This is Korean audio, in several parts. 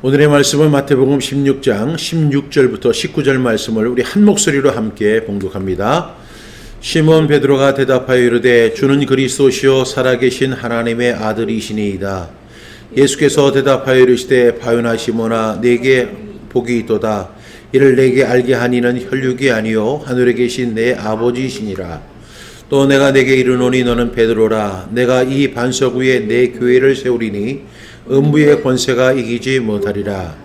오늘의 말씀은 마태복음 16장 16절부터 19절 말씀을 우리 한 목소리로 함께 봉독합니다. 시몬 베드로가 대답하여 이르되 주는 그리스도시요 살아계신 하나님의 아들이시니이다. 예수께서 대답하여 이르시되 바요나 시몬아 내게 복이 있도다. 이를 내게 알게 하니는 혈육이 아니요 하늘에 계신 내 아버지이시니라. 또 내가 내게 이르노니 너는 베드로라. 내가 이 반석 위에 내 교회를 세우리니 음부의 권세가 이기지 못하리라.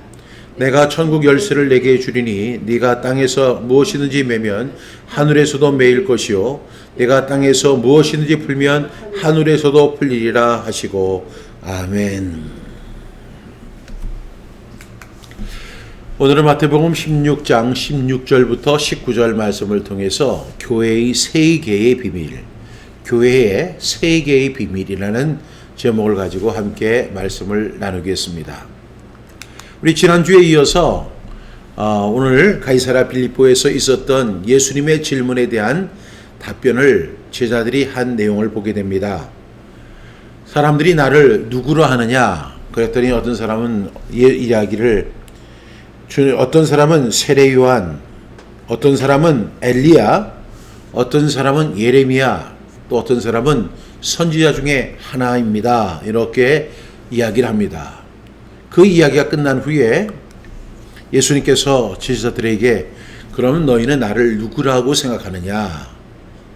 내가 천국 열쇠를 내게 주리니 네가 땅에서 무엇이든지 매면 하늘에서도 매일 것이요 네가 땅에서 무엇이든지 풀면 하늘에서도 풀리리라 하시고 아멘. 오늘은 마태복음 16장 16절부터 19절 말씀을 통해서 교회의 세 개의 비밀, 교회의 세 개의 비밀이라는 제목을 가지고 함께 말씀을 나누겠습니다. 우리 지난주에 이어서 오늘 가이사랴 빌립보에서 있었던 예수님의 질문에 대한 답변을 제자들이 한 내용을 보게 됩니다. 사람들이 나를 누구로 하느냐? 그랬더니 어떤 사람은 이야기를 어떤 사람은 세례 요한, 어떤 사람은 엘리야, 어떤 사람은 예레미야, 또 어떤 사람은 선지자 중에 하나입니다. 이렇게 이야기를 합니다. 그 이야기가 끝난 후에 예수님께서 제자들에게 그러면 너희는 나를 누구라고 생각하느냐?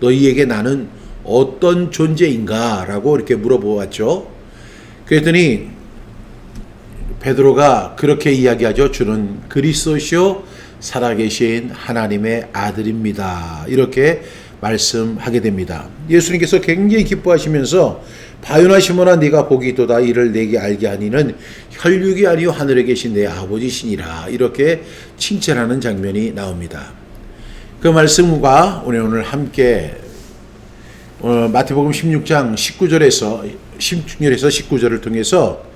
너희에게 나는 어떤 존재인가? 라고 이렇게 물어보았죠. 그랬더니 베드로가 그렇게 이야기하죠. 주는 그리스도시요 살아계신 하나님의 아들입니다. 이렇게 말씀하게 됩니다. 예수님께서 굉장히 기뻐하시면서 바요나 시몬아 네가 복이 있도다. 이를 내게 알게 하니는 혈육이 아니요 하늘에 계신 내 아버지시니라. 이렇게 칭찬하는 장면이 나옵니다. 그 말씀과 오늘 함께 마태복음 16장 16절에서 19절을 통해서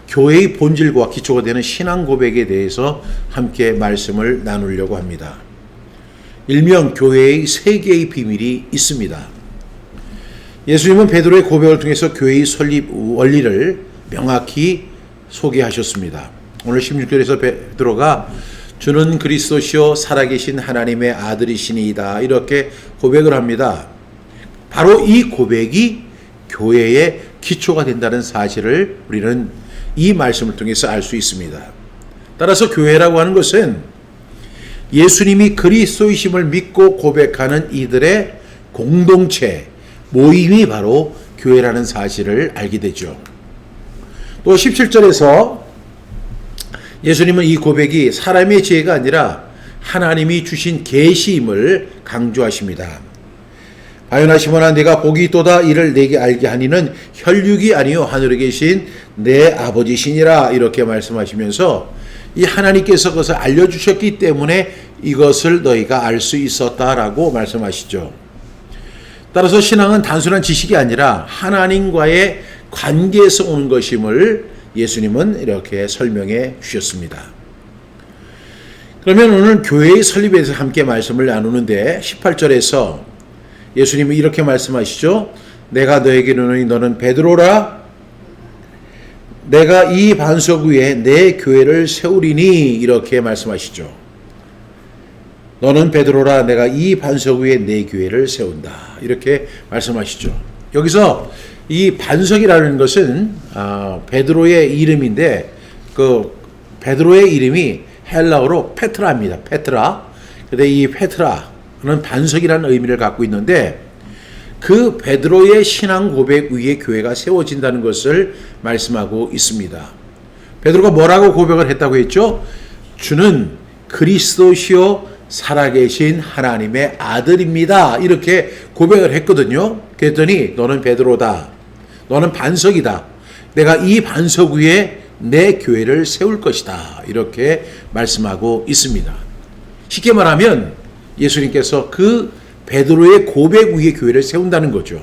교회의 본질과 기초가 되는 신앙 고백에 대해서 함께 말씀을 나누려고 합니다. 일명 교회의 세 개의 비밀이 있습니다. 예수님은 베드로의 고백을 통해서 교회의 설립 원리를 명확히 소개하셨습니다. 오늘 16절에서 베드로가 주는 그리스도시요 살아계신 하나님의 아들이시니이다. 이렇게 고백을 합니다. 바로 이 고백이 교회의 기초가 된다는 사실을 우리는 이 말씀을 통해서 알 수 있습니다. 따라서 교회라고 하는 것은 예수님이 그리스도이심을 믿고 고백하는 이들의 공동체, 모임이 바로 교회라는 사실을 알게 되죠. 또 17절에서 예수님은 이 고백이 사람의 지혜가 아니라 하나님이 주신 계시임을 강조하십니다. 바요나 시몬아 네가 복이 있도다. 이를 내게 알게 하니는 혈육이 아니요 하늘에 계신 내 아버지시니라. 이렇게 말씀하시면서 이 하나님께서 그것을 알려주셨기 때문에 이것을 너희가 알 수 있었다라고 말씀하시죠. 따라서 신앙은 단순한 지식이 아니라 하나님과의 관계에서 오는 것임을 예수님은 이렇게 설명해 주셨습니다. 그러면 오늘 교회의 설립에 대해서 함께 말씀을 나누는데 18절에서 예수님은 이렇게 말씀하시죠. 내가 너에게 이르노니 너는 베드로라. 내가 이 반석 위에 내 교회를 세우리니. 이렇게 말씀하시죠. 너는 베드로라. 내가 이 반석 위에 내 교회를 세운다. 이렇게 말씀하시죠. 여기서 이 반석이라는 것은 베드로의 이름인데 그 베드로의 이름이 헬라어로 페트라입니다. 페트라. 근데 이 페트라는 반석이라는 의미를 갖고 있는데 그 베드로의 신앙 고백 위에 교회가 세워진다는 것을 말씀하고 있습니다. 베드로가 뭐라고 고백을 했다고 했죠? 주는 그리스도시요 살아계신 하나님의 아들입니다. 이렇게 고백을 했거든요. 그랬더니 너는 베드로다. 너는 반석이다. 내가 이 반석 위에 내 교회를 세울 것이다. 이렇게 말씀하고 있습니다. 쉽게 말하면 예수님께서 그 베드로의 고백 위에 교회를 세운다는 거죠.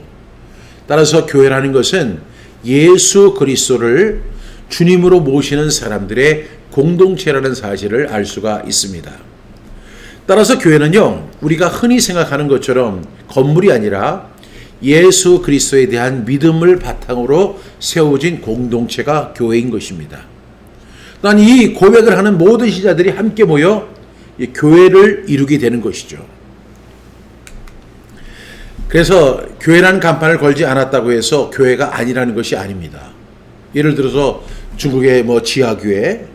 따라서 교회라는 것은 예수 그리스도를 주님으로 모시는 사람들의 공동체라는 사실을 알 수가 있습니다. 따라서 교회는요, 우리가 흔히 생각하는 것처럼 건물이 아니라 예수 그리스도에 대한 믿음을 바탕으로 세워진 공동체가 교회인 것입니다. 또한 이 고백을 하는 모든 신자들이 함께 모여 이 교회를 이루게 되는 것이죠. 그래서 교회라는 간판을 걸지 않았다고 해서 교회가 아니라는 것이 아닙니다. 예를 들어서 중국의 뭐 지하교회,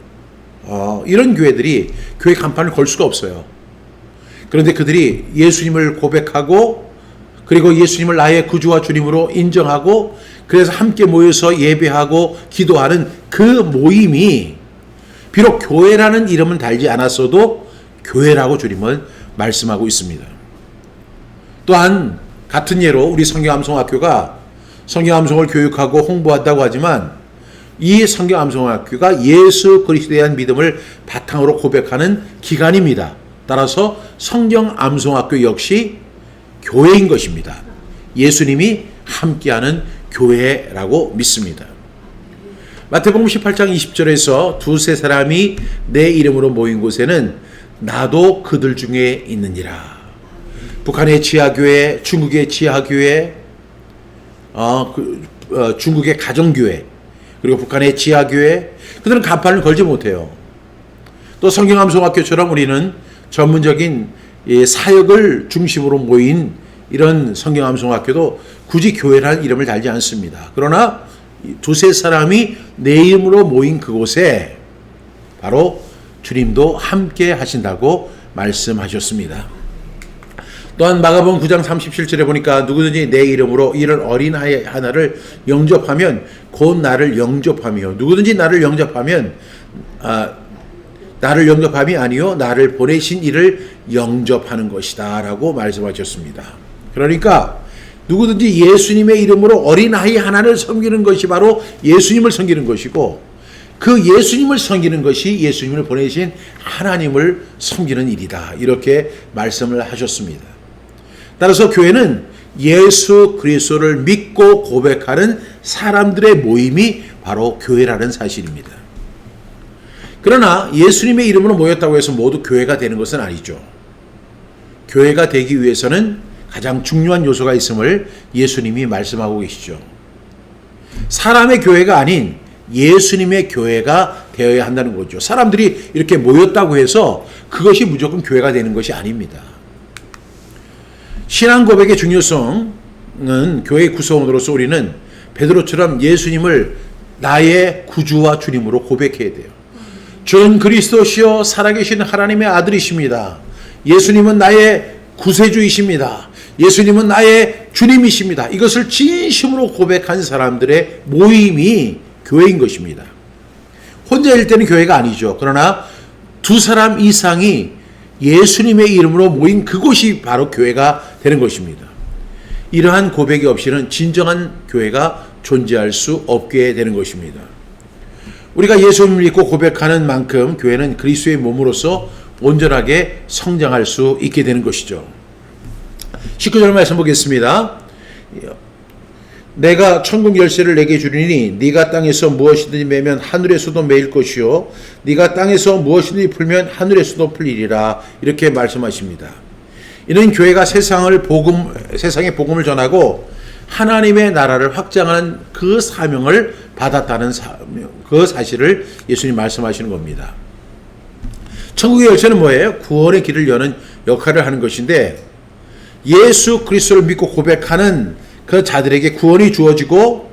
이런 교회들이 교회 간판을 걸 수가 없어요. 그런데 그들이 예수님을 고백하고 그리고 예수님을 나의 구주와 주님으로 인정하고 그래서 함께 모여서 예배하고 기도하는 그 모임이 비록 교회라는 이름은 달지 않았어도 교회라고 주님은 말씀하고 있습니다. 또한 같은 예로 우리 성경암송학교가 성경암송을 교육하고 홍보한다고 하지만 이 성경암송학교가 예수 그리스도에 대한 믿음을 바탕으로 고백하는 기관입니다. 따라서 성경암송학교 역시 교회인 것입니다. 예수님이 함께하는 교회라고 믿습니다. 마태복음 18장 20절에서 두세 사람이 내 이름으로 모인 곳에는 나도 그들 중에 있느니라. 북한의 지하교회, 중국의 지하교회, 중국의 가정교회, 그리고 북한의 지하교회, 그들은 간판을 걸지 못해요. 또 성경암송학교처럼 우리는 전문적인 사역을 중심으로 모인 이런 성경암송학교도 굳이 교회라는 이름을 달지 않습니다. 그러나 두세 사람이 내 이름으로 모인 그곳에 바로 주님도 함께 하신다고 말씀하셨습니다. 또한 마가복음 9장 37절에 보니까 누구든지 내 이름으로 이런 어린아이 하나를 영접하면 곧 나를 영접하며 누구든지 나를 영접하면 나를 영접함이 아니요 나를 보내신 이를 영접하는 것이다 라고 말씀하셨습니다. 그러니까 누구든지 예수님의 이름으로 어린아이 하나를 섬기는 것이 바로 예수님을 섬기는 것이고 그 예수님을 섬기는 것이 예수님을 보내신 하나님을 섬기는 일이다. 이렇게 말씀을 하셨습니다. 따라서 교회는 예수 그리스도를 믿고 고백하는 사람들의 모임이 바로 교회라는 사실입니다. 그러나 예수님의 이름으로 모였다고 해서 모두 교회가 되는 것은 아니죠. 교회가 되기 위해서는 가장 중요한 요소가 있음을 예수님이 말씀하고 계시죠. 사람의 교회가 아닌 예수님의 교회가 되어야 한다는 거죠. 사람들이 이렇게 모였다고 해서 그것이 무조건 교회가 되는 것이 아닙니다. 신앙 고백의 중요성은 교회의 구성원으로서 우리는 베드로처럼 예수님을 나의 구주와 주님으로 고백해야 돼요. 주는 그리스도시요 살아계신 하나님의 아들이십니다. 예수님은 나의 구세주이십니다. 예수님은 나의 주님이십니다. 이것을 진심으로 고백한 사람들의 모임이 교회인 것입니다. 혼자일 때는 교회가 아니죠. 그러나 두 사람 이상이 예수님의 이름으로 모인 그곳이 바로 교회가 되는 것입니다. 이러한 고백이 없이는 진정한 교회가 존재할 수 없게 되는 것입니다. 우리가 예수님을 믿고 고백하는 만큼 교회는 그리스도의 몸으로서 온전하게 성장할 수 있게 되는 것이죠. 19절 말씀 보겠습니다. 내가 천국 열쇠를 내게 주리니 네가 땅에서 무엇이든지 매면 하늘에서도 매일 것이요 네가 땅에서 무엇이든지 풀면 하늘에서도 풀리리라. 이렇게 말씀하십니다. 이는 교회가 세상에 복음을 전하고 하나님의 나라를 확장하는 그 사명을 받았다는 그 사실을 예수님 말씀하시는 겁니다. 천국의 열쇠는 뭐예요? 구원의 길을 여는 역할을 하는 것인데 예수 그리스도를 믿고 고백하는 그 자들에게 구원이 주어지고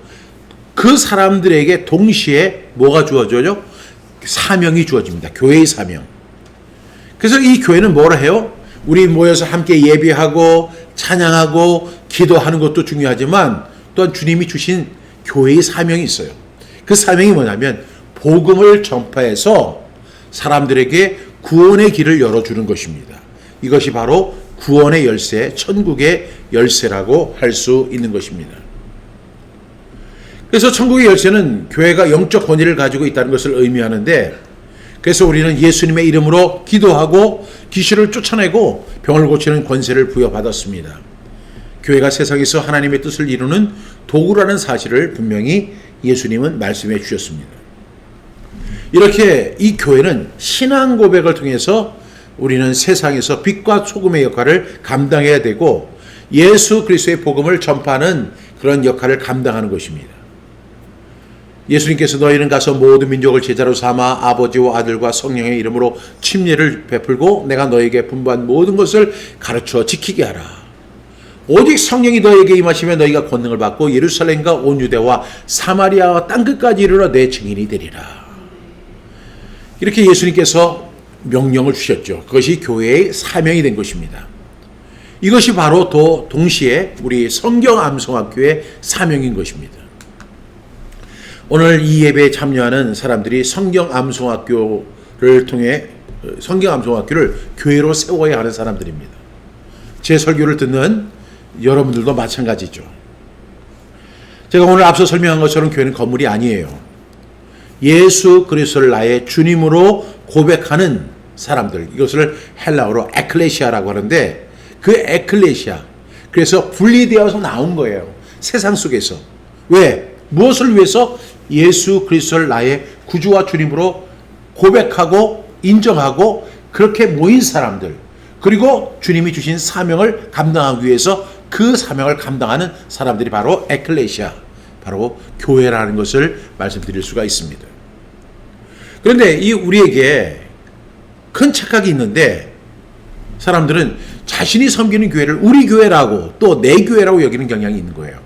그 사람들에게 동시에 뭐가 주어져요? 사명이 주어집니다. 교회의 사명. 그래서 이 교회는 뭐라 해요? 우리 모여서 함께 예배하고 찬양하고 기도하는 것도 중요하지만 또한 주님이 주신 교회의 사명이 있어요. 그 사명이 뭐냐면 복음을 전파해서 사람들에게 구원의 길을 열어주는 것입니다. 이것이 바로 구원의 열쇠, 천국의 열쇠라고 할 수 있는 것입니다. 그래서 천국의 열쇠는 교회가 영적 권위를 가지고 있다는 것을 의미하는데 그래서 우리는 예수님의 이름으로 기도하고 귀신을 쫓아내고 병을 고치는 권세를 부여받았습니다. 교회가 세상에서 하나님의 뜻을 이루는 도구라는 사실을 분명히 예수님은 말씀해 주셨습니다. 이렇게 이 교회는 신앙 고백을 통해서 우리는 세상에서 빛과 소금의 역할을 감당해야 되고 예수 그리스도의 복음을 전파하는 그런 역할을 감당하는 것입니다. 예수님께서 너희는 가서 모든 민족을 제자로 삼아 아버지와 아들과 성령의 이름으로 침례를 베풀고 내가 너에게 분부한 모든 것을 가르쳐 지키게 하라. 오직 성령이 너에게 임하시면 너희가 권능을 받고 예루살렘과 온 유대와 사마리아와 땅끝까지 이르러 내 증인이 되리라. 이렇게 예수님께서 명령을 주셨죠. 그것이 교회의 사명이 된 것입니다. 이것이 바로 또 동시에 우리 성경암송학교의 사명인 것입니다. 오늘 이 예배에 참여하는 사람들이 성경암송학교를 통해 성경암송학교를 교회로 세워야 하는 사람들입니다. 제 설교를 듣는 여러분들도 마찬가지죠. 제가 오늘 앞서 설명한 것처럼 교회는 건물이 아니에요. 예수 그리스도를 나의 주님으로 고백하는 사람들, 이것을 헬라어로 에클레시아라고 하는데 그 에클레시아, 그래서 분리되어서 나온 거예요. 세상 속에서. 왜? 무엇을 위해서? 예수 그리스도를 나의 구주와 주님으로 고백하고 인정하고 그렇게 모인 사람들, 그리고 주님이 주신 사명을 감당하기 위해서 그 사명을 감당하는 사람들이 바로 에클레시아, 바로 교회라는 것을 말씀드릴 수가 있습니다. 그런데 이 우리에게 큰 착각이 있는데 사람들은 자신이 섬기는 교회를 우리 교회라고 또 내 교회라고 여기는 경향이 있는 거예요.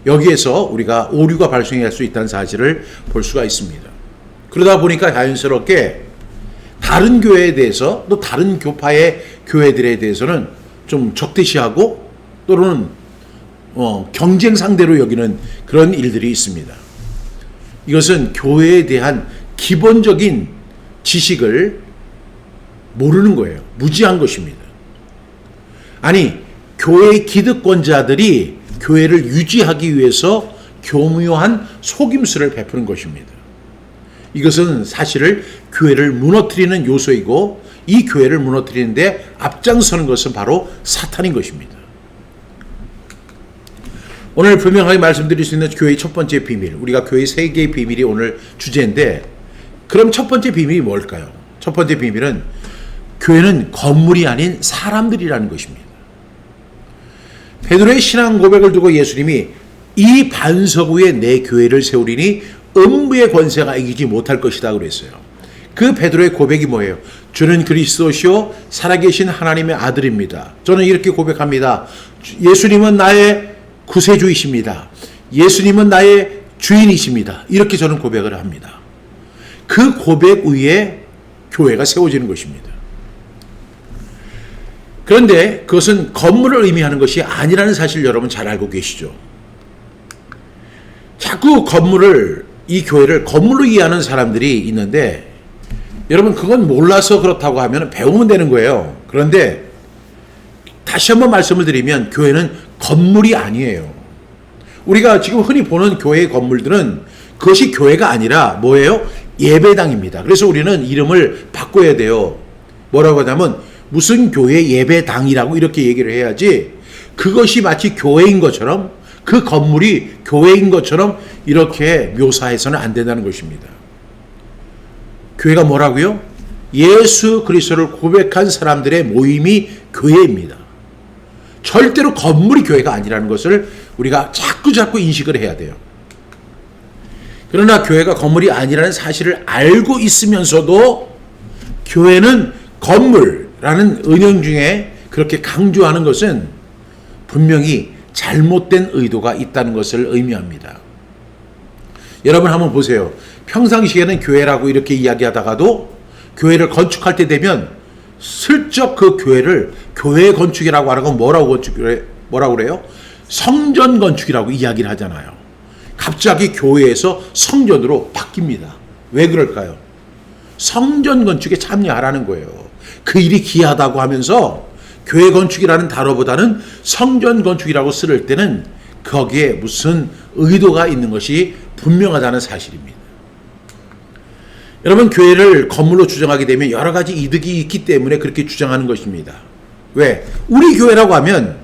여기에서 우리가 오류가 발생할 수 있다는 사실을 볼 수가 있습니다. 그러다 보니까 자연스럽게 다른 교회에 대해서 또 다른 교파의 교회들에 대해서는 좀 적대시하고 또는 경쟁 상대로 여기는 그런 일들이 있습니다. 이것은 교회에 대한 기본적인 지식을 모르는 거예요. 무지한 것입니다. 아니, 교회의 기득권자들이 교회를 유지하기 위해서 교묘한 속임수를 베푸는 것입니다. 이것은 사실을 교회를 무너뜨리는 요소이고 이 교회를 무너뜨리는데 앞장서는 것은 바로 사탄인 것입니다. 오늘 분명하게 말씀드릴 수 있는 교회의 첫 번째 비밀, 우리가 교회의 세 개의 비밀이 오늘 주제인데 그럼 첫 번째 비밀이 뭘까요? 첫 번째 비밀은 교회는 건물이 아닌 사람들이라는 것입니다. 베드로의 신앙 고백을 두고 예수님이 이 반석 위에 내 교회를 세우리니 음부의 권세가 이기지 못할 것이다 그랬어요. 그 베드로의 고백이 뭐예요? 주는 그리스도시요 살아계신 하나님의 아들입니다. 저는 이렇게 고백합니다. 예수님은 나의 구세주이십니다. 예수님은 나의 주인이십니다. 이렇게 저는 고백을 합니다. 그 고백 위에 교회가 세워지는 것입니다. 그런데 그것은 건물을 의미하는 것이 아니라는 사실 여러분 잘 알고 계시죠? 자꾸 이 교회를 건물로 이해하는 사람들이 있는데 여러분 그건 몰라서 그렇다고 하면 배우면 되는 거예요. 그런데 다시 한번 말씀을 드리면 교회는 건물이 아니에요. 우리가 지금 흔히 보는 교회의 건물들은 그것이 교회가 아니라 뭐예요? 예배당입니다. 그래서 우리는 이름을 바꿔야 돼요. 뭐라고 하냐면 무슨 교회 예배당이라고 이렇게 얘기를 해야지 그것이 마치 교회인 것처럼 그 건물이 교회인 것처럼 이렇게 묘사해서는 안 된다는 것입니다. 교회가 뭐라고요? 예수 그리스도를 고백한 사람들의 모임이 교회입니다. 절대로 건물이 교회가 아니라는 것을 우리가 자꾸 인식을 해야 돼요. 그러나 교회가 건물이 아니라는 사실을 알고 있으면서도 교회는 건물라는 은영 중에 그렇게 강조하는 것은 분명히 잘못된 의도가 있다는 것을 의미합니다. 여러분 한번 보세요. 평상시에는 교회라고 이렇게 이야기하다가도 교회를 건축할 때 되면 슬쩍 그 교회를 교회 건축이라고 하라고 뭐라고 그래요? 성전 건축이라고 이야기를 하잖아요. 갑자기 교회에서 성전으로 바뀝니다. 왜 그럴까요? 성전 건축에 참여하라는 거예요. 그 일이 귀하다고 하면서 교회 건축이라는 단어보다는 성전 건축이라고 쓸 때는 거기에 무슨 의도가 있는 것이 분명하다는 사실입니다. 여러분 교회를 건물로 주장하게 되면 여러 가지 이득이 있기 때문에 그렇게 주장하는 것입니다. 왜? 우리 교회라고 하면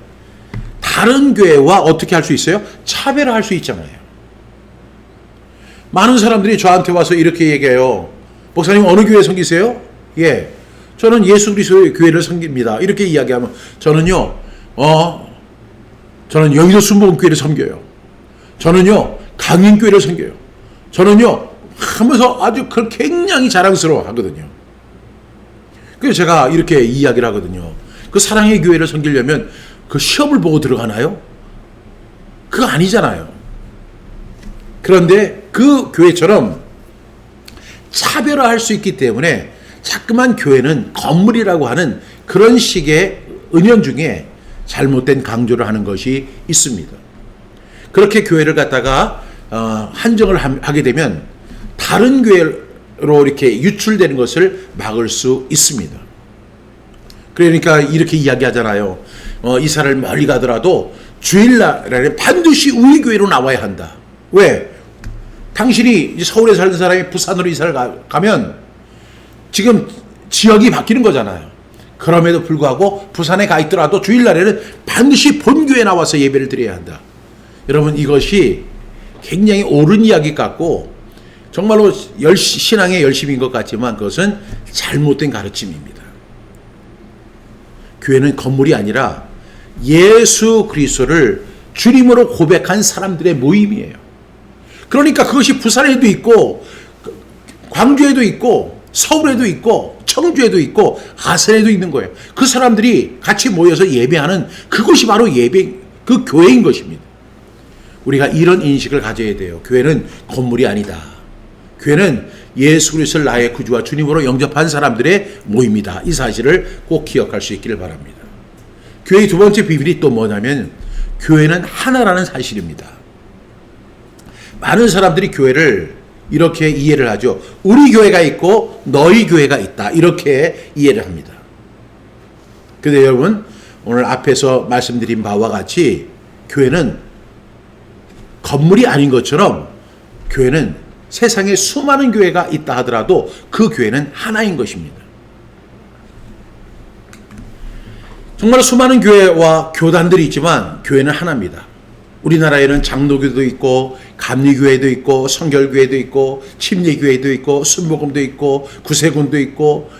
다른 교회와 어떻게 할 수 있어요? 차별화할 수 있잖아요. 많은 사람들이 저한테 와서 이렇게 얘기해요. 목사님 어느 교회 섬기세요? 예, 저는 예수 그리스도의 교회를 섬깁니다. 이렇게 이야기하면 저는요 여의도 순복음교회를 섬겨요. 저는요 강인교회를 섬겨요. 저는요 하면서 아주 그걸 굉장히 자랑스러워 하거든요. 그래서 제가 이렇게 이야기를 하거든요. 그 사랑의 교회를 섬기려면 그 시험을 보고 들어가나요? 그거 아니잖아요. 그런데 그 교회처럼 차별화할 수 있기 때문에 자꾸만 교회는 건물이라고 하는 그런 식의 은연중에 잘못된 강조를 하는 것이 있습니다. 그렇게 교회를 갖다가 한정을 하게 되면 다른 교회로 이렇게 유출되는 것을 막을 수 있습니다. 그러니까 이렇게 이야기하잖아요. 이사를 멀리 가더라도 주일날에는 반드시 우리 교회로 나와야 한다. 왜? 당신이 서울에 사는 사람이 부산으로 이사를 가면 지금 지역이 바뀌는 거잖아요. 그럼에도 불구하고 부산에 가 있더라도 주일날에는 반드시 본교회에 나와서 예배를 드려야 한다. 여러분, 이것이 굉장히 옳은 이야기 같고 정말로 신앙의 열심인 것 같지만 그것은 잘못된 가르침입니다. 교회는 건물이 아니라 예수 그리스도를 주님으로 고백한 사람들의 모임이에요. 그러니까 그것이 부산에도 있고 광주에도 있고 서울에도 있고 청주에도 있고 하산에도 있는 거예요. 그 사람들이 같이 모여서 예배하는 그것이 바로 그 교회인 것입니다. 우리가 이런 인식을 가져야 돼요. 교회는 건물이 아니다. 교회는 예수 그리스도를 나의 구주와 주님으로 영접한 사람들의 모임이다. 이 사실을 꼭 기억할 수 있기를 바랍니다. 교회의 두 번째 비밀이 또 뭐냐면 교회는 하나라는 사실입니다. 많은 사람들이 교회를 이렇게 이해를 하죠. 우리 교회가 있고 너희 교회가 있다. 이렇게 이해를 합니다. 그런데 여러분, 오늘 앞에서 말씀드린 바와 같이 교회는 건물이 아닌 것처럼 교회는 세상에 수많은 교회가 있다 하더라도 그 교회는 하나인 것입니다. 정말 수많은 교회와 교단들이 있지만 교회는 하나입니다. 우리나라에는 장로교도 있고 감리교회도 있고 성결교회도 있고 침례교회도 있고 순복음도 있고 구세군도 있고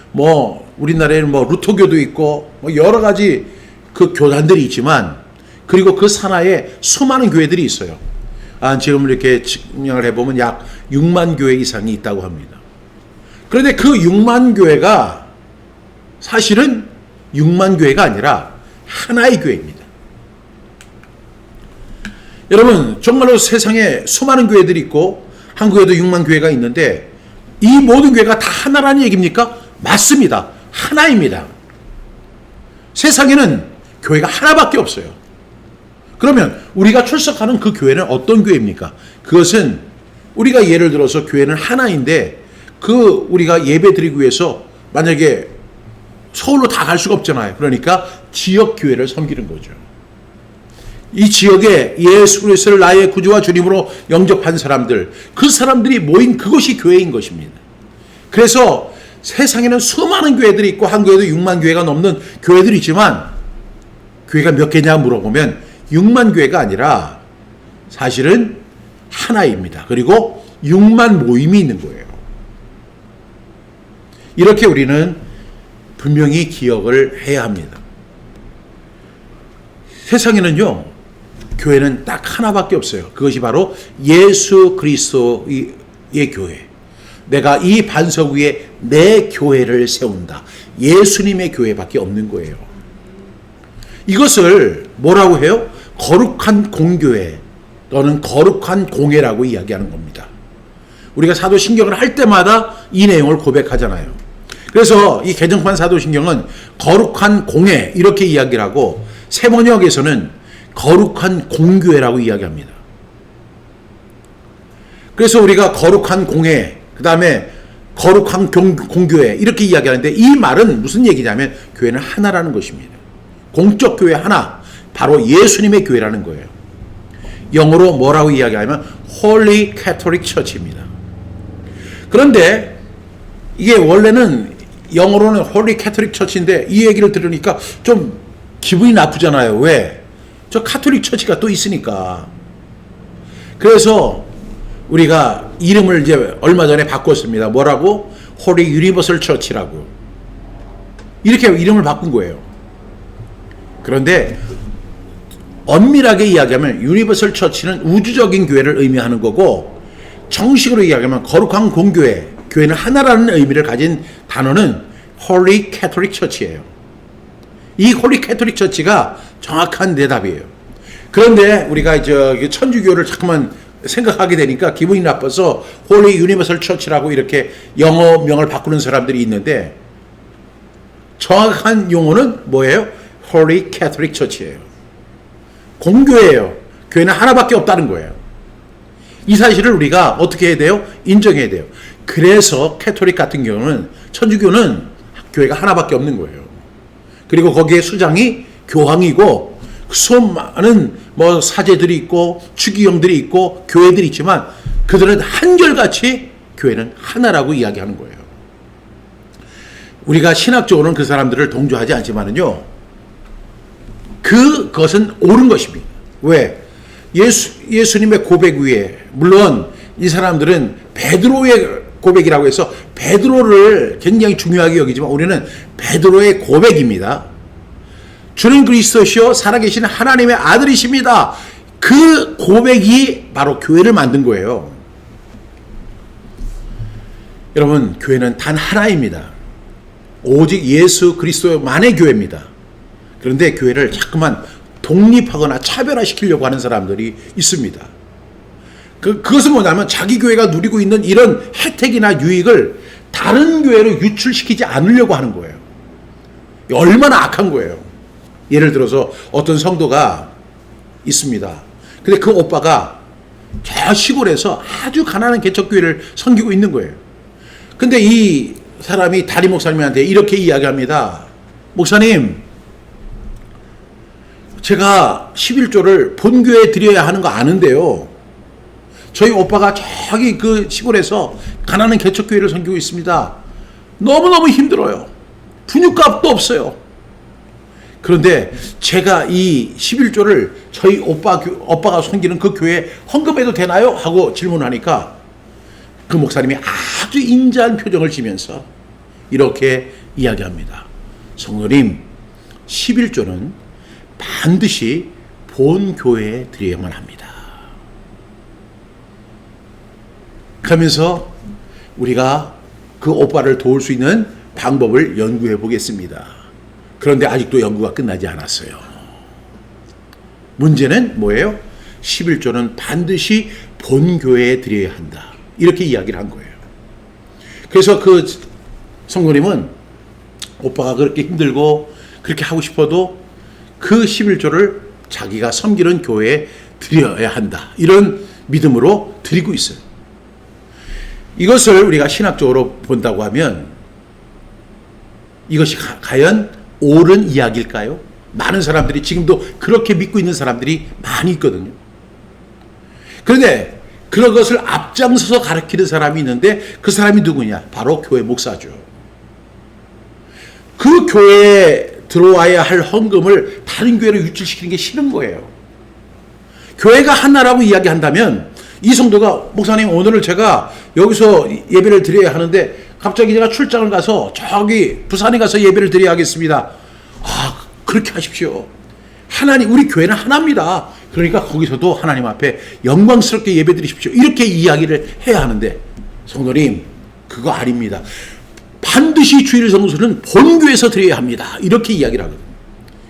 우리나라에는 루터교도 있고 여러 가지 그 교단들이 있지만 그리고 그 산하에 수많은 교회들이 있어요. 지금 이렇게 측량을 해보면 약 6만 교회 이상이 있다고 합니다. 그런데 그 6만 교회가 사실은 6만 교회가 아니라 하나의 교회입니다. 여러분, 정말로 세상에 수많은 교회들이 있고 한국에도 6만 교회가 있는데 이 모든 교회가 다 하나라는 얘기입니까? 맞습니다. 하나입니다. 세상에는 교회가 하나밖에 없어요. 그러면 우리가 출석하는 그 교회는 어떤 교회입니까? 그것은 우리가 예를 들어서 교회는 하나인데 우리가 예배 드리기 위해서 만약에 서울로 다 갈 수가 없잖아요. 그러니까 지역 교회를 섬기는 거죠. 이 지역에 예수 그리스도를 나의 구주와 주님으로 영접한 사람들, 그 사람들이 모인 그것이 교회인 것입니다. 그래서 세상에는 수많은 교회들이 있고 한국에도 6만 교회가 넘는 교회들이 있지만 교회가 몇 개냐 물어보면 6만 교회가 아니라 사실은 하나입니다. 그리고 6만 모임이 있는 거예요. 이렇게 우리는 분명히 기억을 해야 합니다. 세상에는요, 교회는 딱 하나밖에 없어요. 그것이 바로 예수 그리스도의 교회. 내가 이 반석 위에 내 교회를 세운다. 예수님의 교회밖에 없는 거예요. 이것을 뭐라고 해요? 거룩한 공교회 또는 거룩한 공회라고 이야기하는 겁니다. 우리가 사도신경을 할 때마다 이 내용을 고백하잖아요. 그래서 이 개정판 사도신경은 거룩한 공회 이렇게 이야기를 하고 세번역에서는 거룩한 공교회라고 이야기합니다. 그래서 우리가 거룩한 공회, 그 다음에 거룩한 공교회 이렇게 이야기하는데 이 말은 무슨 얘기냐면 교회는 하나라는 것입니다. 공적 교회 하나, 바로 예수님의 교회라는 거예요. 영어로 뭐라고 이야기하냐면 Holy Catholic Church입니다. 그런데 이게 원래는 영어로는 Holy Catholic Church인데 이 얘기를 들으니까 좀 기분이 나쁘잖아요. 왜? 저 카톨릭 처치가 또 있으니까. 그래서 우리가 이름을 이제 얼마 전에 바꿨습니다. 뭐라고? Holy Universal Church라고. 이렇게 이름을 바꾼 거예요. 그런데 엄밀하게 이야기하면 Universal Church는 우주적인 교회를 의미하는 거고 정식으로 이야기하면 거룩한 공교회, 교회는 하나라는 의미를 가진 단어는 Holy Catholic Church예요. 이 Holy Catholic Church가 정확한 대답이에요. 그런데 우리가 천주교를 자꾸만 생각하게 되니까 기분이 나빠서 Holy Universal Church라고 이렇게 영어명을 바꾸는 사람들이 있는데 정확한 용어는 뭐예요? Holy Catholic Church예요. 공교회예요. 교회는 하나밖에 없다는 거예요. 이 사실을 우리가 어떻게 해야 돼요? 인정해야 돼요. 그래서 캐톨릭 같은 경우는 천주교는 교회가 하나밖에 없는 거예요. 그리고 거기에 수장이 교황이고 수많은 사제들이 있고 추기경들이 있고 교회들이 있지만 그들은 한결같이 교회는 하나라고 이야기하는 거예요. 우리가 신학적으로는 그 사람들을 동조하지 않지만은요, 그것은 옳은 것입니다. 왜? 예수님의 고백 위에, 물론 이 사람들은 베드로의 고백이라고 해서 베드로를 굉장히 중요하게 여기지만 우리는 베드로의 고백입니다. 주는 그리스도시요 살아계신 하나님의 아들이십니다. 그 고백이 바로 교회를 만든 거예요. 여러분, 교회는 단 하나입니다. 오직 예수 그리스도만의 교회입니다. 그런데 교회를 자꾸만 독립하거나 차별화시키려고 하는 사람들이 있습니다. 그것은 뭐냐면 자기 교회가 누리고 있는 이런 혜택이나 유익을 다른 교회로 유출시키지 않으려고 하는 거예요. 얼마나 악한 거예요. 예를 들어서 어떤 성도가 있습니다. 근데 그 오빠가 저 시골에서 아주 가난한 개척교회를 섬기고 있는 거예요. 근데 이 사람이 담임 목사님한테 이렇게 이야기합니다. 목사님, 제가 11조를 본교회에 드려야 하는 거 아는데요. 저희 오빠가 저기 그 시골에서 가난한 개척교회를 섬기고 있습니다. 너무너무 힘들어요. 분유값도 없어요. 그런데 제가 이 11조를 저희 오빠가 섬기는 그 교회에 헌금해도 되나요? 하고 질문하니까 그 목사님이 아주 인자한 표정을 지면서 이렇게 이야기합니다. 성도님, 11조는 반드시 본 교회에 드려야만 합니다. 그러면서 우리가 그 오빠를 도울 수 있는 방법을 연구해 보겠습니다. 그런데 아직도 연구가 끝나지 않았어요. 문제는 뭐예요? 11조는 반드시 본 교회에 드려야 한다. 이렇게 이야기를 한 거예요. 그래서 그 성도님은 오빠가 그렇게 힘들고 그렇게 하고 싶어도 그 11조를 자기가 섬기는 교회에 드려야 한다. 이런 믿음으로 드리고 있어요. 이것을 우리가 신학적으로 본다고 하면 이것이 과연 옳은 이야기일까요? 많은 사람들이 지금도 그렇게 믿고 있는 사람들이 많이 있거든요. 그런데 그런 것을 앞장서서 가르치는 사람이 있는데 그 사람이 누구냐? 바로 교회 목사죠. 그 교회에 들어와야 할 헌금을 다른 교회로 유출시키는 게 싫은 거예요. 교회가 하나라고 이야기한다면 이 성도가 목사님 오늘은 제가 여기서 예배를 드려야 하는데 갑자기 제가 출장을 가서 저기 부산에 가서 예배를 드려야겠습니다. 아, 그렇게 하십시오. 하나님, 우리 교회는 하나입니다. 그러니까 거기서도 하나님 앞에 영광스럽게 예배 드리십시오. 이렇게 이야기를 해야 하는데 성도님, 그거 아닙니다. 반드시 주일 성수는 본교에서 드려야 합니다. 이렇게 이야기를 하거든요.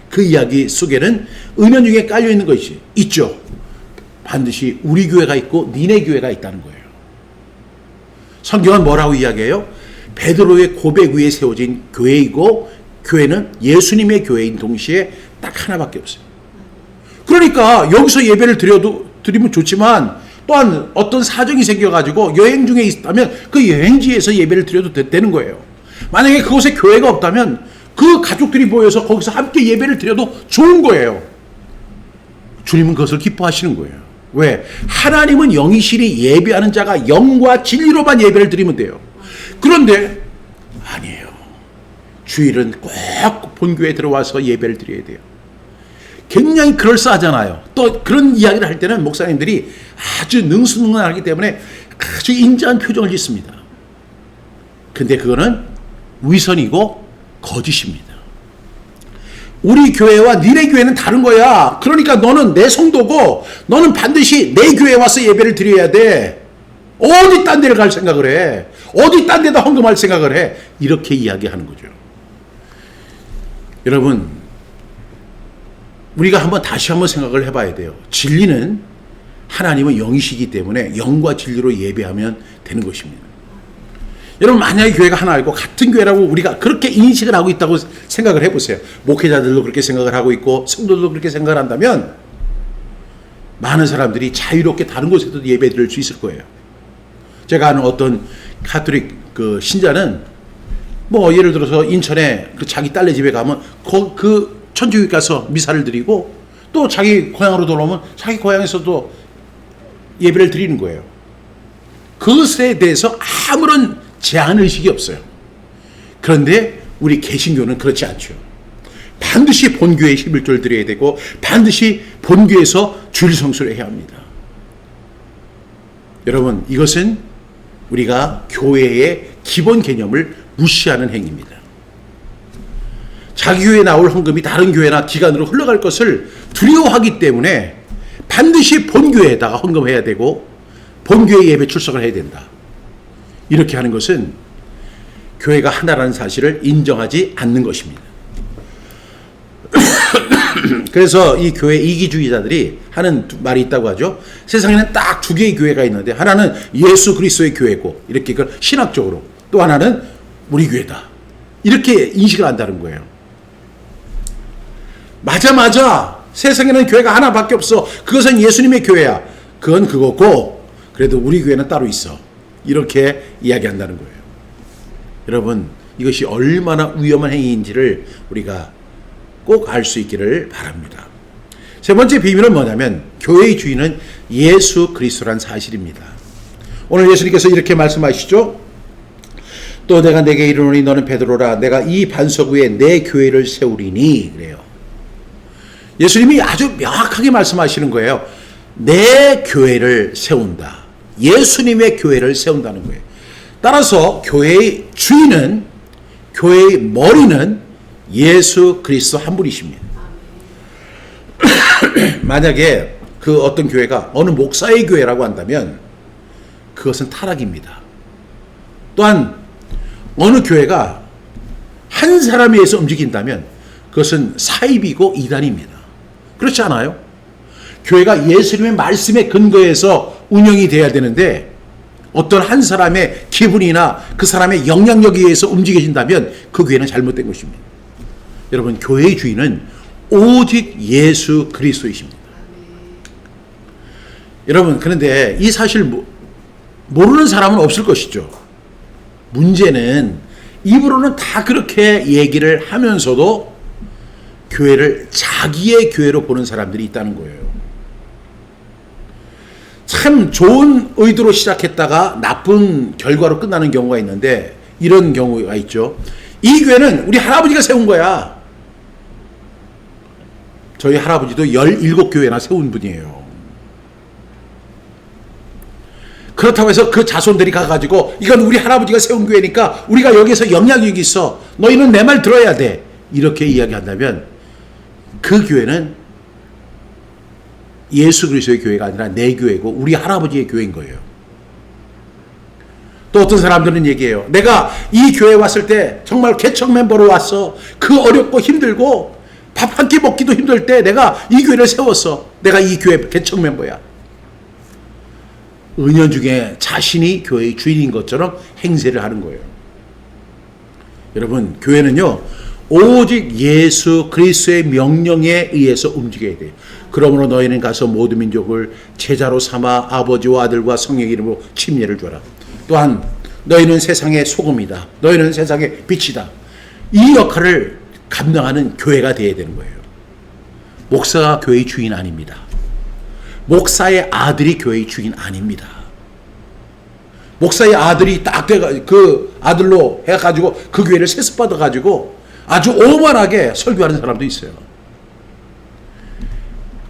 그 이야기 속에는 은연중에 깔려있는 것이 있죠. 반드시 우리 교회가 있고 니네 교회가 있다는 거예요. 성경은 뭐라고 이야기해요? 베드로의 고백 위에 세워진 교회이고 교회는 예수님의 교회인 동시에 딱 하나밖에 없어요. 그러니까 여기서 예배를 드리면 좋지만 또한 어떤 사정이 생겨가지고 여행 중에 있다면 그 여행지에서 예배를 드려도 되는 거예요. 만약에 그곳에 교회가 없다면 그 가족들이 모여서 거기서 함께 예배를 드려도 좋은 거예요. 주님은 그것을 기뻐하시는 거예요. 왜? 하나님은 영이시니 예배하는 자가 영과 진리로만 예배를 드리면 돼요. 그런데 아니에요. 주일은 꼭 본교에 들어와서 예배를 드려야 돼요. 굉장히 그럴싸하잖아요. 또 그런 이야기를 할 때는 목사님들이 아주 능수능란하기 때문에 아주 인자한 표정을 짓습니다. 근데 그거는 위선이고 거짓입니다. 우리 교회와 니네 교회는 다른 거야. 그러니까 너는 내 성도고 너는 반드시 내 교회에 와서 예배를 드려야 돼. 어디 딴 데를 갈 생각을 해? 어디 딴 데다 헌금할 생각을 해? 이렇게 이야기하는 거죠. 여러분, 우리가 다시 한번 생각을 해봐야 돼요. 진리는 하나님은 영이시기 때문에 영과 진리로 예배하면 되는 것입니다. 여러분, 만약에 교회가 하나이고 같은 교회라고 우리가 그렇게 인식을 하고 있다고 생각을 해보세요. 목회자들도 그렇게 생각을 하고 있고 성도들도 그렇게 생각을 한다면 많은 사람들이 자유롭게 다른 곳에도 예배 드릴 수 있을 거예요. 제가 아는 어떤 가톨릭 신자는 예를 들어서 인천에 자기 딸네 집에 가면 그 천주교 가서 미사를 드리고 또 자기 고향으로 돌아오면 자기 고향에서도 예배를 드리는 거예요. 그것에 대해서 아무런 제한의식이 없어요. 그런데 우리 개신교는 그렇지 않죠. 반드시 본교에 11조를 드려야 되고 반드시 본교에서 주일 성수를 해야 합니다. 여러분, 이것은 우리가 교회의 기본 개념을 무시하는 행위입니다. 자기 교회에 나올 헌금이 다른 교회나 기관으로 흘러갈 것을 두려워하기 때문에 반드시 본교회에다가 헌금해야 되고 본교회 예배 출석을 해야 된다. 이렇게 하는 것은 교회가 하나라는 사실을 인정하지 않는 것입니다. 그래서 이 교회 이기주의자들이 하는 말이 있다고 하죠. 세상에는 딱 두 개의 교회가 있는데 하나는 예수 그리스도의 교회고 이렇게 신학적으로, 또 하나는 우리 교회다. 이렇게 인식을 한다는 거예요. 맞아. 세상에는 교회가 하나밖에 없어. 그것은 예수님의 교회야. 그건 그거고 그래도 우리 교회는 따로 있어. 이렇게 이야기한다는 거예요. 여러분, 이것이 얼마나 위험한 행위인지를 우리가 꼭 알 수 있기를 바랍니다. 세 번째 비밀은 뭐냐면 교회의 주인은 예수 그리스도란 사실입니다. 오늘 예수님께서 이렇게 말씀하시죠. 또 내가 네게 이르노니 너는 베드로라. 내가 이 반석 위에 내 교회를 세우리니. 그래요. 예수님이 아주 명확하게 말씀하시는 거예요. 내 교회를 세운다. 예수님의 교회를 세운다는 거예요. 따라서 교회의 주인은, 교회의 머리는 예수 그리스도 한 분이십니다. 만약에 그 어떤 교회가 어느 목사의 교회라고 한다면 그것은 타락입니다. 또한 어느 교회가 한 사람에 의해서 움직인다면 그것은 사입이고 이단입니다. 그렇지 않아요? 교회가 예수님의 말씀에 근거해서 운영이 돼야 되는데 어떤 한 사람의 기분이나 그 사람의 영향력에 의해서 움직여진다면 그 교회는 잘못된 것입니다. 여러분, 교회의 주인은 오직 예수 그리스도이십니다. 여러분, 그런데 이 사실 모르는 사람은 없을 것이죠. 문제는 입으로는 다 그렇게 얘기를 하면서도 교회를 자기의 교회로 보는 사람들이 있다는 거예요. 참 좋은 의도로 시작했다가 나쁜 결과로 끝나는 경우가 있는데 이런 경우가 있죠. 이 교회는 우리 할아버지가 세운 거야. 저희 할아버지도 17교회나 세운 분이에요. 그렇다고 해서 그 자손들이 가가지고 이건 우리 할아버지가 세운 교회니까 우리가 여기서 영향력이 있어. 너희는 내 말 들어야 돼. 이렇게 이야기한다면 그 교회는 예수 그리스도의 교회가 아니라 내 교회고 우리 할아버지의 교회인 거예요. 또 어떤 사람들은 얘기해요. 내가 이 교회에 왔을 때 정말 개척 멤버로 왔어. 그 어렵고 힘들고 밥 한 끼 먹기도 힘들 때 내가 이 교회를 세웠어. 내가 이 교회 개척 멤버야. 은연중에 자신이 교회의 주인인 것처럼 행세를 하는 거예요. 여러분, 교회는요 오직 예수 그리스도의 명령에 의해서 움직여야 돼요. 그러므로 너희는 가서 모든 민족을 제자로 삼아 아버지와 아들과 성령의 이름으로 침례를 줘라. 또한 너희는 세상의 소금이다. 너희는 세상의 빛이다. 이 역할을 감당하는 교회가 되어야 되는 거예요. 목사가 교회의 주인 아닙니다. 목사의 아들이 교회의 주인 아닙니다. 목사의 아들이 딱 그 아들로 해가지고 그 교회를 세습받아가지고 아주 오만하게 설교하는 사람도 있어요.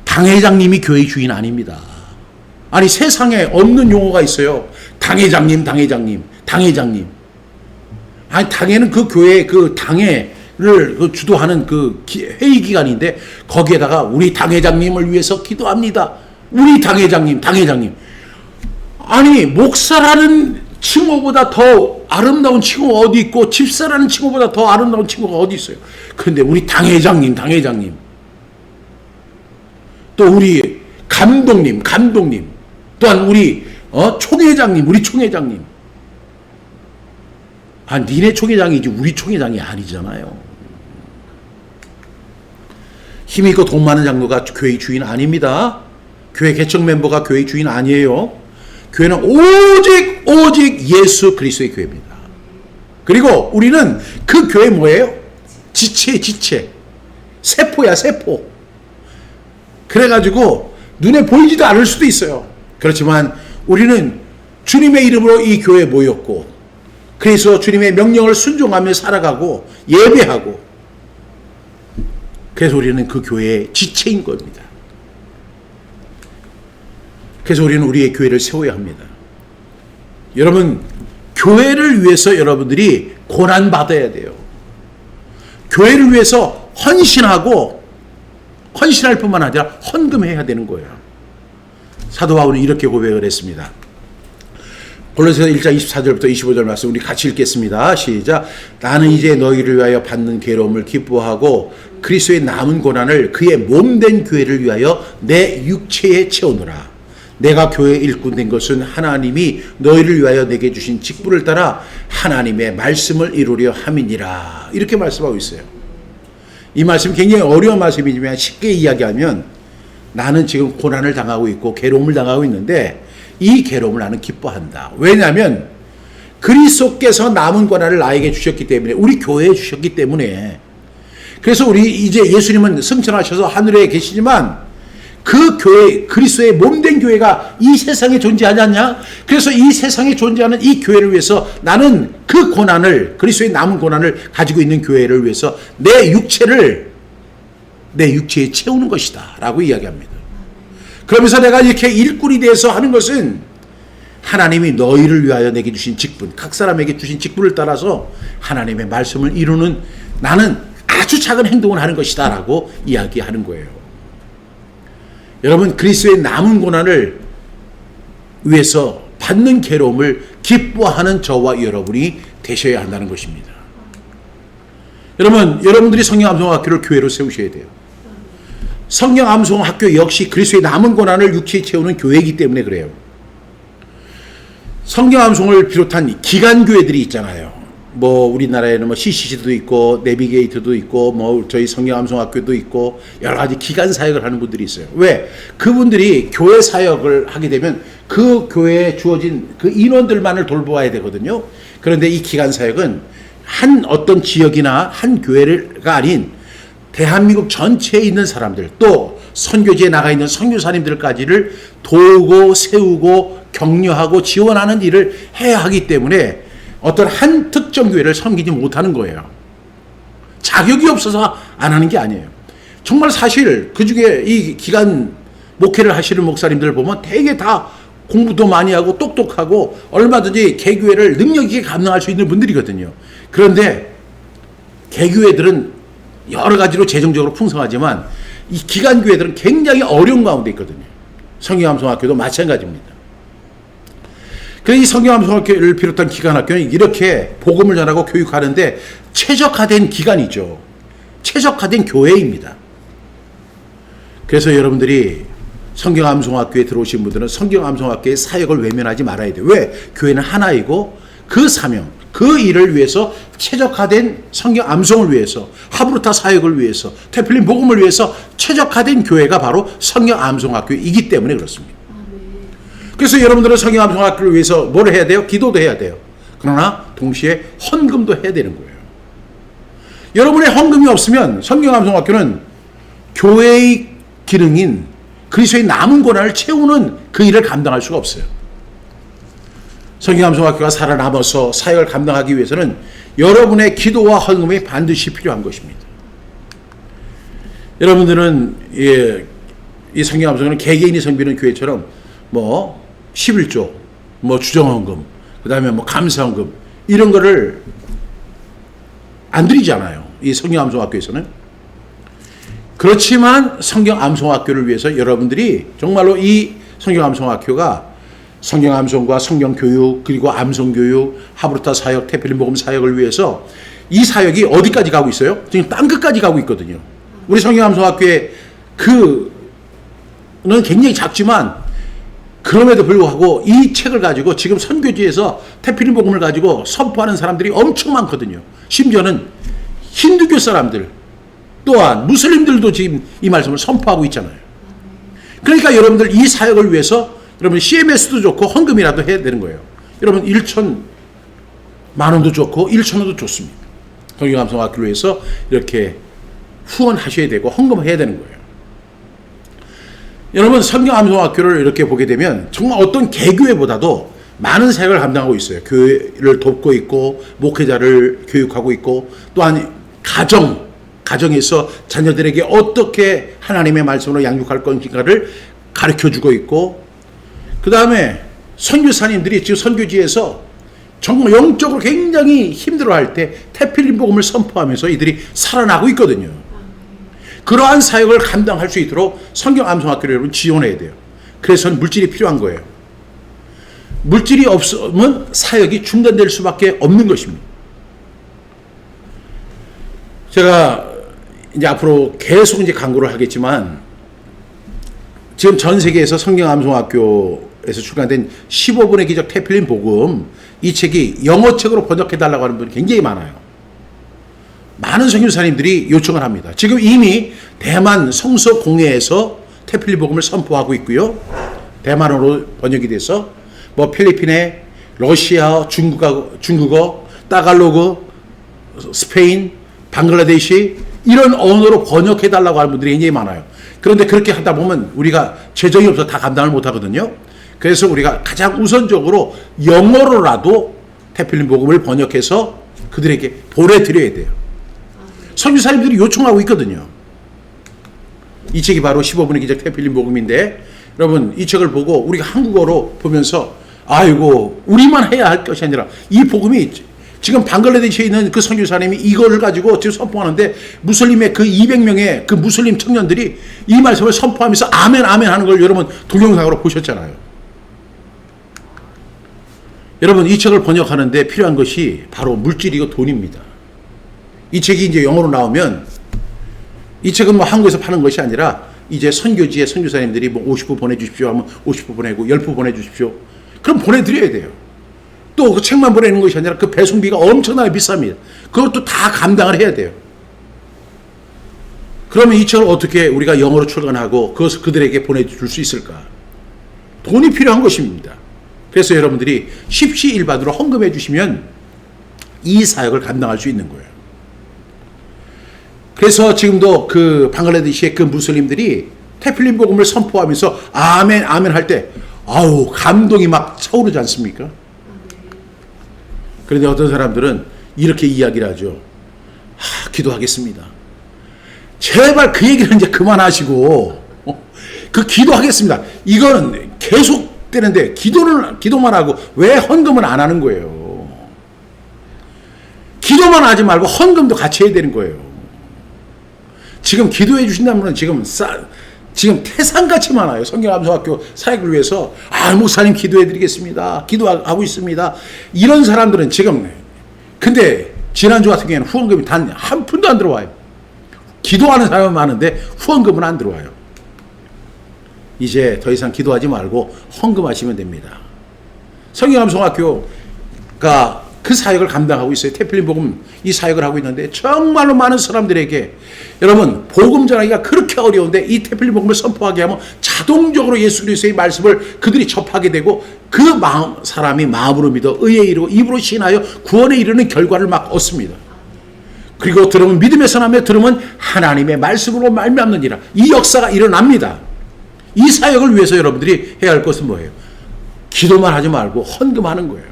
당회장님이 교회의 주인 아닙니다. 아니, 세상에 없는 용어가 있어요. 당회장님. 아니, 당회는 그 교회 그 당회를 주도하는 그 회의 기관인데 거기에다가 우리 당회장님을 위해서 기도합니다. 우리 당회장님. 아니, 목사라는 칭호보다 더 아름다운 칭호가 어디 있고 집사라는 칭호보다 더 아름다운 칭호가 어디 있어요. 그런데 우리 당회장님, 또 우리 감독님, 또한 우리 총회장님, 우리 총회장님. 아, 니네 총회장이지 우리 총회장이 아니잖아요. 힘있고 돈 많은 장로가 교회 주인 아닙니다. 교회 개척 멤버가 교회 주인 아니에요. 교회는 오직 예수 그리스도의 교회입니다. 그리고 우리는 그 교회 뭐예요? 지체. 세포야, 세포. 그래가지고 눈에 보이지도 않을 수도 있어요. 그렇지만 우리는 주님의 이름으로 이 교회에 모였고, 그래서 주님의 명령을 순종하며 살아가고 예배하고, 그래서 우리는 그 교회의 지체인 겁니다. 그래서 우리는 우리의 교회를 세워야 합니다. 여러분, 교회를 위해서 여러분들이 고난받아야 돼요. 교회를 위해서 헌신할 뿐만 아니라 헌금해야 되는 거예요. 사도 바울은 이렇게 고백을 했습니다. 골로새서 1장 24절부터 25절 말씀 우리 같이 읽겠습니다. 시작. 나는 이제 너희를 위하여 받는 괴로움을 기뻐하고 그리스도의 남은 고난을 그의 몸된 교회를 위하여 내 육체에 채우노라. 내가 교회의 일꾼 된 것은 하나님이 너희를 위하여 내게 주신 직분을 따라 하나님의 말씀을 이루려 함이니라. 이렇게 말씀하고 있어요. 이 말씀 굉장히 어려운 말씀이지만 쉽게 이야기하면 나는 지금 고난을 당하고 있고 괴로움을 당하고 있는데 이 괴로움을 나는 기뻐한다. 왜냐하면 그리스도께서 남은 권한을 나에게 주셨기 때문에, 우리 교회에 주셨기 때문에. 그래서 우리 이제 예수님은 승천하셔서 하늘에 계시지만 그 교회, 그리스도의 몸된 교회가 이 세상에 존재하지 않냐? 그래서 이 세상에 존재하는 이 교회를 위해서 나는 그 고난을, 그리스도의 남은 고난을 가지고 있는 교회를 위해서 내 육체에 채우는 것이다 라고 이야기합니다. 그러면서 내가 이렇게 일꾼이 돼서 하는 것은 하나님이 너희를 위하여 내게 주신 직분, 각 사람에게 주신 직분을 따라서 하나님의 말씀을 이루는, 나는 아주 작은 행동을 하는 것이다 라고 이야기하는 거예요. 여러분, 그리스도의 남은 고난을 위해서 받는 괴로움을 기뻐하는 저와 여러분이 되셔야 한다는 것입니다. 여러분들이 성령암송학교를 교회로 세우셔야 돼요. 성령암송학교 역시 그리스도의 남은 고난을 육체에 채우는 교회이기 때문에 그래요. 성령암송을 비롯한 기간교회들이 있잖아요. 우리나라에는 CCC도 있고 내비게이트도 있고 저희 성령암송학교도 있고 여러 가지 기간 사역을 하는 분들이 있어요. 왜? 그분들이 교회 사역을 하게 되면 그 교회에 주어진 그 인원들만을 돌보아야 되거든요. 그런데 이 기간 사역은 한 어떤 지역이나 한 교회가 아닌 대한민국 전체에 있는 사람들, 또 선교지에 나가 있는 선교사님들까지를 도우고 세우고 격려하고 지원하는 일을 해야 하기 때문에 어떤 한 특정 교회를 섬기지 못하는 거예요. 자격이 없어서 안 하는 게 아니에요. 정말 사실 그 중에 이 기간 목회를 하시는 목사님들 보면 되게 다 공부도 많이 하고 똑똑하고 얼마든지 개교회를 능력 있게 감당할 수 있는 분들이거든요. 그런데 개교회들은 여러 가지로 재정적으로 풍성하지만 이 기간교회들은 굉장히 어려운 가운데 있거든요. 성경암송학교도 마찬가지입니다. 그래서 이 성경암송학교를 비롯한 기간학교는 이렇게 복음을 전하고 교육하는데 최적화된 기관이죠. 최적화된 교회입니다. 그래서 여러분들이 성경암송학교에 들어오신 분들은 성경암송학교의 사역을 외면하지 말아야 돼요. 왜? 교회는 하나이고 그 사명, 그 일을 위해서 최적화된 성경암송을 위해서, 하브루타 사역을 위해서, 태필린 복음을 위해서 최적화된 교회가 바로 성경암송학교이기 때문에 그렇습니다. 그래서 여러분들은 성경암송학교를 위해서 뭘 해야 돼요? 기도도 해야 돼요. 그러나 동시에 헌금도 해야 되는 거예요. 여러분의 헌금이 없으면 성경암송학교는 교회의 기능인 그리스도의 남은 고난을 채우는 그 일을 감당할 수가 없어요. 성경암송학교가 살아남아서 사역을 감당하기 위해서는 여러분의 기도와 헌금이 반드시 필요한 것입니다. 여러분들은 이 성경암송은 개개인이 섬기는 교회처럼 11조, 주정헌금, 그 다음에 감사헌금 이런 거를 안 드리잖아요. 이 성경암송학교에서는. 그렇지만 성경암송학교를 위해서 여러분들이 정말로 이 성경암송학교가 성경 암송과 성경 교육, 그리고 암송 교육, 하브루타 사역, 태필린 복음 사역을 위해서 이 사역이 어디까지 가고 있어요? 지금 땅끝까지 가고 있거든요. 우리 성경 암송학교의 그는 굉장히 작지만 그럼에도 불구하고 이 책을 가지고 지금 선교지에서 태필린 복음을 가지고 선포하는 사람들이 엄청 많거든요. 심지어는 힌두교 사람들 또한 무슬림들도 지금 이 말씀을 선포하고 있잖아요. 그러니까 여러분들 이 사역을 위해서 여러분 CMS도 좋고 헌금이라도 해야 되는 거예요. 여러분 1,000만 원도 좋고 1,000원도 좋습니다. 성경암송학교를 위해서 이렇게 후원하셔야 되고 헌금해야 되는 거예요. 여러분 성경암송학교를 이렇게 보게 되면 정말 어떤 개교회보다도 많은 사역을 감당하고 있어요. 교회를 돕고 있고 목회자를 교육하고 있고 또한 가정에서 자녀들에게 어떻게 하나님의 말씀으로 양육할 것인가를 가르쳐주고 있고 그 다음에 선교사님들이 지금 선교지에서 정말 영적으로 굉장히 힘들어할 때 태필린 복음을 선포하면서 이들이 살아나고 있거든요. 그러한 사역을 감당할 수 있도록 성경 암송학교를 여러분 지원해야 돼요. 그래서는 물질이 필요한 거예요. 물질이 없으면 사역이 중단될 수밖에 없는 것입니다. 제가 이제 앞으로 계속 이제 광고를 하겠지만 지금 전 세계에서 성경 암송학교에서 출간된 15분의 기적 태필린 복음 이 책이 영어책으로 번역해달라고 하는 분이 굉장히 많아요. 많은 선교사님들이 요청을 합니다. 지금 이미 대만 성서공회에서 태필린 복음을 선포하고 있고요. 대만어로 번역이 돼서 뭐 필리핀에 러시아, 중국어, 따갈로그, 스페인, 방글라데시 이런 언어로 번역해달라고 하는 분들이 굉장히 많아요. 그런데 그렇게 하다 보면 우리가 재정이 없어서 다 감당을 못 하거든요. 그래서 우리가 가장 우선적으로 영어로라도 태필린 복음을 번역해서 그들에게 보내드려야 돼요. 선교사님들이 요청하고 있거든요. 이 책이 바로 15분의 기적 태필린 복음인데 여러분 이 책을 보고 우리가 한국어로 보면서 아이고 우리만 해야 할 것이 아니라 이 복음이 지금 방글라데시에 있는 그 선교사님이 이거를 가지고 지금 선포하는데 무슬림의 그 200명의 그 무슬림 청년들이 이 말씀을 선포하면서 아멘 아멘 하는 걸 여러분 동영상으로 보셨잖아요. 여러분 이 책을 번역하는데 필요한 것이 바로 물질이고 돈입니다. 이 책이 이제 영어로 나오면 이 책은 뭐 한국에서 파는 것이 아니라 이제 선교지에 선교사님들이 뭐 50부 보내주십시오 하면 50부 보내고 10부 보내주십시오. 그럼 보내드려야 돼요. 또 그 책만 보내는 것이 아니라 그 배송비가 엄청나게 비쌉니다. 그것도 다 감당을 해야 돼요. 그러면 이 책을 어떻게 우리가 영어로 출간하고 그것을 그들에게 보내줄 수 있을까? 돈이 필요한 것입니다. 그래서 여러분들이 십시일반으로 헌금해 주시면 이 사역을 감당할 수 있는 거예요. 그래서 지금도 그 방글라데시의 그 무슬림들이 태필린 복음을 선포하면서 아멘 아멘 할 때 아우 감동이 막 차오르지 않습니까? 그런데 어떤 사람들은 이렇게 이야기를 하죠. 기도하겠습니다. 제발 그 얘기를 이제 그만하시고 그 기도하겠습니다. 이거는 계속 되는데 기도만 하고 왜 헌금은 안 하는 거예요? 기도만 하지 말고 헌금도 같이 해야 되는 거예요. 지금 기도해 주신다면 지금 태산같이 많아요. 성경암송학교 사역을 위해서 목사님 기도해 드리겠습니다. 기도하고 있습니다. 이런 사람들은 지금 근데 지난주 같은 경우에는 후원금이 단 한 푼도 안 들어와요. 기도하는 사람은 많은데 후원금은 안 들어와요. 이제 더 이상 기도하지 말고 헌금하시면 됩니다. 성경암송학교가 그 사역을 감당하고 있어요. 태필린 복음 이 사역을 하고 있는데 정말로 많은 사람들에게 여러분 복음 전하기가 그렇게 어려운데 이 태필린 복음을 선포하게 하면 자동적으로 예수 그리스도의 말씀을 그들이 접하게 되고 그 사람이 마음으로 믿어 의에 이르고 입으로 신하여 구원에 이르는 결과를 막 얻습니다. 그리고 들으면 믿음에서 나며 들으면 하나님의 말씀으로 말미암느니라. 이 역사가 일어납니다. 이 사역을 위해서 여러분들이 해야 할 것은 뭐예요? 기도만 하지 말고 헌금하는 거예요.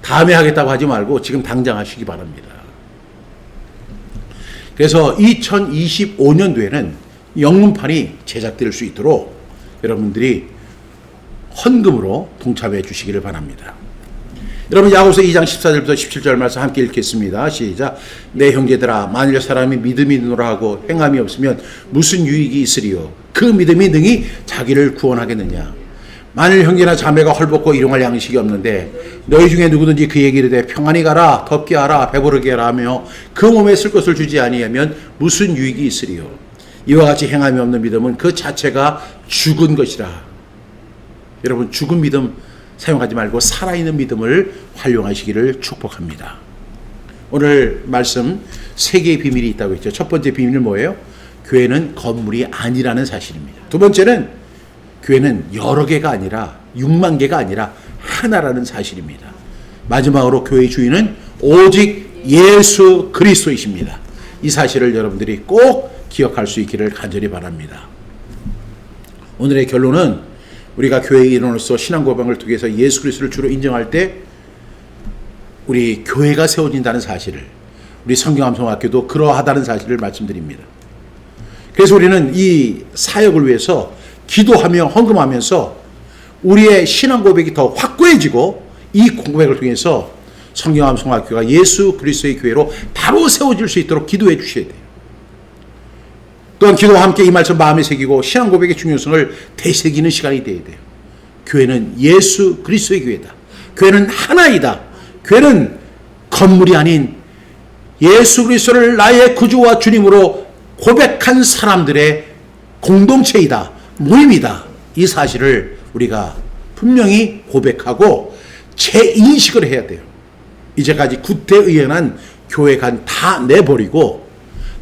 다음에 하겠다고 하지 말고 지금 당장 하시기 바랍니다. 그래서 2025년도에는 영문판이 제작될 수 있도록 여러분들이 헌금으로 동참해 주시기를 바랍니다. 여러분 야고보서 2장 14절부터 17절 말씀 함께 읽겠습니다. 시작. 내 형제들아 만일 사람이 믿음이 있노라 하고 행함이 없으면 무슨 유익이 있으리요? 그 믿음이 능히 자기를 구원하겠느냐? 만일 형제나 자매가 헐벗고 일용할 양식이 없는데 너희 중에 누구든지 그에게 이르되 평안히 가라 덥게 하라 배부르게 하라 하며 그 몸에 쓸 것을 주지 아니하면 무슨 유익이 있으리요. 이와 같이 행함이 없는 믿음은 그 자체가 죽은 것이라. 여러분, 죽은 믿음 사용하지 말고 살아있는 믿음을 활용하시기를 축복합니다. 오늘 말씀 3개의 비밀이 있다고 했죠. 첫 번째 비밀은 뭐예요? 교회는 건물이 아니라는 사실입니다. 두 번째는 교회는 여러 개가 아니라 6만 개가 아니라 하나라는 사실입니다. 마지막으로 교회의 주인은 오직 예수 그리스도이십니다. 이 사실을 여러분들이 꼭 기억할 수 있기를 간절히 바랍니다. 오늘의 결론은 우리가 교회의 일원으로서 신앙 고백을 통해서 예수 그리스도를 주로 인정할 때 우리 교회가 세워진다는 사실을, 우리 성경암송학교도 그러하다는 사실을 말씀드립니다. 그래서 우리는 이 사역을 위해서 기도하며 헌금하면서 우리의 신앙 고백이 더 확고해지고 이 고백을 통해서 성경암송학교가 예수 그리스도의 교회로 바로 세워질 수 있도록 기도해 주셔야 돼요. 또한 기도와 함께 이 말씀 마음에 새기고 신앙 고백의 중요성을 되새기는 시간이 되어야 돼요. 교회는 예수 그리스도의 교회다. 교회는 하나이다. 교회는 건물이 아닌 예수 그리스도를 나의 구주와 주님으로 고백한 사람들의 공동체이다. 모임이다. 이 사실을 우리가 분명히 고백하고 재인식을 해야 돼요. 이제까지 구태의연한 교회관 다 내버리고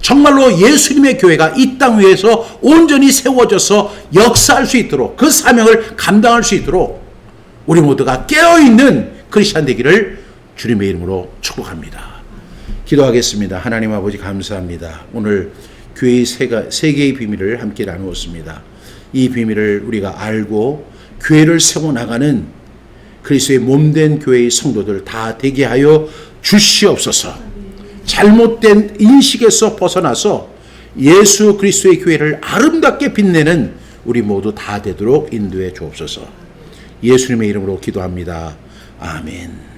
정말로 예수님의 교회가 이 땅 위에서 온전히 세워져서 역사할 수 있도록, 그 사명을 감당할 수 있도록 우리 모두가 깨어있는 크리스찬 되기를 주님의 이름으로 축복합니다. 기도하겠습니다. 하나님 아버지 감사합니다. 오늘 교회의 세 개의 비밀을 함께 나누었습니다. 이 비밀을 우리가 알고 교회를 세워나가는 그리스도의 몸된 교회의 성도들 다 되게 하여 주시옵소서. 잘못된 인식에서 벗어나서 예수 그리스도의 교회를 아름답게 빛내는 우리 모두 다 되도록 인도해 주옵소서. 예수님의 이름으로 기도합니다. 아멘.